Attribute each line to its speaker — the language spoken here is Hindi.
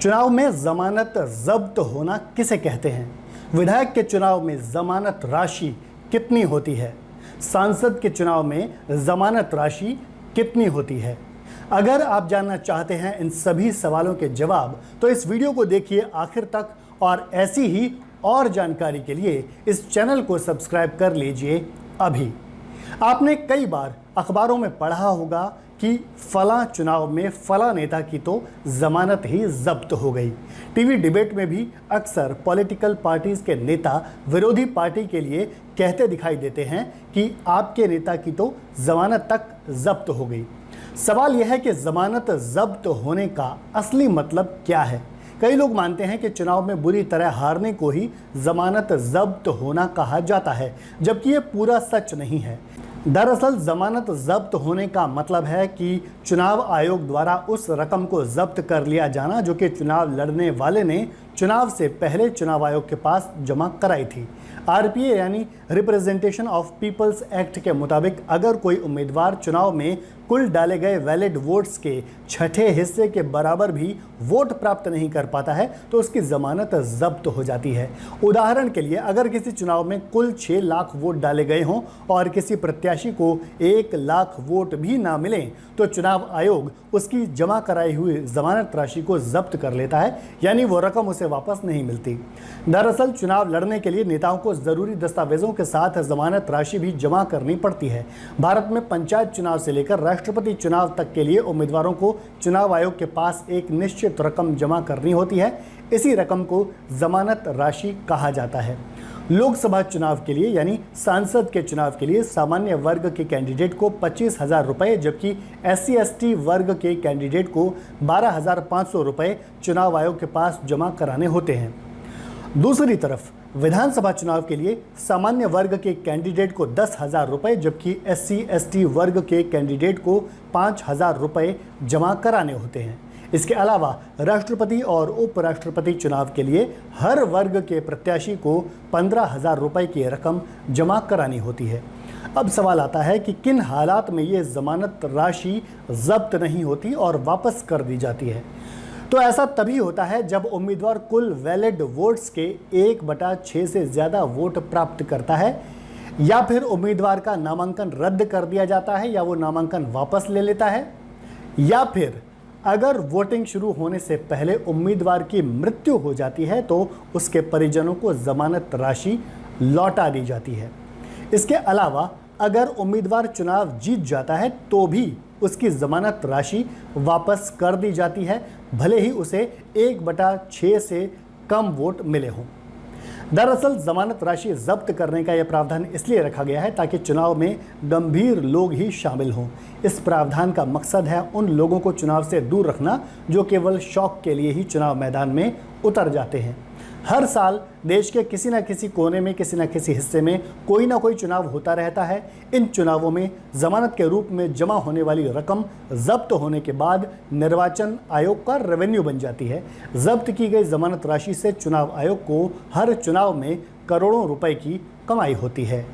Speaker 1: चुनाव में जमानत जब्त होना किसे कहते हैं? विधायक के चुनाव में जमानत राशि कितनी होती है? सांसद के चुनाव में जमानत राशि कितनी होती है? अगर आप जानना चाहते हैं इन सभी सवालों के जवाब तो इस वीडियो को देखिए आखिर तक और ऐसी ही और जानकारी के लिए इस चैनल को सब्सक्राइब कर लीजिए अभी। आपने कई बार अखबारों में पढ़ा होगा कि फला चुनाव में फला नेता की तो जमानत ही जब्त हो गई। टीवी डिबेट में भी अक्सर पॉलिटिकल पार्टीज के नेता विरोधी पार्टी के लिए कहते दिखाई देते हैं कि आपके नेता की तो जमानत तक जब्त हो गई। सवाल यह है कि जमानत जब्त होने का असली मतलब क्या है? कई लोग मानते हैं कि चुनाव में बुरी तरह हारने को ही जमानत जब्त होना कहा जाता है, जबकि ये पूरा सच नहीं है। दरअसल जमानत जब्त होने का मतलब है कि चुनाव आयोग द्वारा उस रकम को जब्त कर लिया जाना जो कि चुनाव लड़ने वाले ने चुनाव से पहले चुनाव आयोग के पास जमा कराई थी। आरपीए यानी रिप्रेजेंटेशन ऑफ पीपल्स एक्ट के मुताबिक अगर कोई उम्मीदवार चुनाव में कुल डाले गए वैलिड वोट्स के छठे हिस्से के बराबर भी वोट प्राप्त नहीं कर पाता है तो उसकी जमानत जब्त हो जाती है। उदाहरण के लिए अगर किसी चुनाव में कुल 6 लाख वोट डाले गए हों और किसी प्रत्याशी को 1 लाख वोट भी ना मिले तो चुनाव आयोग उसकी जमा कराई हुई जमानत राशि को जब्त कर लेता है, यानी वो रकम उसे वापस नहीं मिलती। दरअसल चुनाव लड़ने के लिए नेताओं को जरूरी दस्तावेजों के साथ जमानत राशि भी जमा करनी पड़ती है। भारत में पंचायत चुनाव से लेकर राष्ट्रपति चुनाव तक के लिए उम्मीदवारों को चुनाव आयोग के पास एक निश्चित रकम जमा करनी होती है। इसी रकम को जमानत राशि कहा जाता है। लोकसभा चुनाव के लिए यानी सांसद के चुनाव के लिए सामान्य वर्ग के कैंडिडेट को 25,000 रुपये, जबकि SC/ST वर्ग के कैंडिडेट को 12,500 रुपये चुनाव आयोग के पास जमा कराने होते हैं। दूसरी तरफ विधानसभा चुनाव के लिए सामान्य वर्ग के कैंडिडेट को 10,000 रुपये, जबकि SC/ST वर्ग के कैंडिडेट को 5,000 रुपये जमा कराने होते हैं। इसके अलावा राष्ट्रपति और उपराष्ट्रपति चुनाव के लिए हर वर्ग के प्रत्याशी को 15,000 रुपये की रकम जमा करानी होती है। अब सवाल आता है कि किन हालात में ये जमानत राशि जब्त नहीं होती और वापस कर दी जाती है? तो ऐसा तभी होता है जब उम्मीदवार कुल वैलिड वोट्स के 1/6 से ज़्यादा वोट प्राप्त करता है, या फिर उम्मीदवार का नामांकन रद्द कर दिया जाता है, या वो नामांकन वापस ले लेता है, या फिर अगर वोटिंग शुरू होने से पहले उम्मीदवार की मृत्यु हो जाती है तो उसके परिजनों को जमानत राशि लौटा दी जाती है। इसके अलावा अगर उम्मीदवार चुनाव जीत जाता है तो भी उसकी जमानत राशि वापस कर दी जाती है, भले ही उसे 1/6 से कम वोट मिले हों। दरअसल जमानत राशि जब्त करने का यह प्रावधान इसलिए रखा गया है ताकि चुनाव में गंभीर लोग ही शामिल हों। इस प्रावधान का मकसद है उन लोगों को चुनाव से दूर रखना जो केवल शौक के लिए ही चुनाव मैदान में उतर जाते हैं। हर साल देश के किसी न किसी कोने में किसी न किसी हिस्से में कोई ना कोई चुनाव होता रहता है। इन चुनावों में जमानत के रूप में जमा होने वाली रकम जब्त होने के बाद निर्वाचन आयोग का रेवेन्यू बन जाती है। जब्त की गई जमानत राशि से चुनाव आयोग को हर चुनाव में करोड़ों रुपए की कमाई होती है।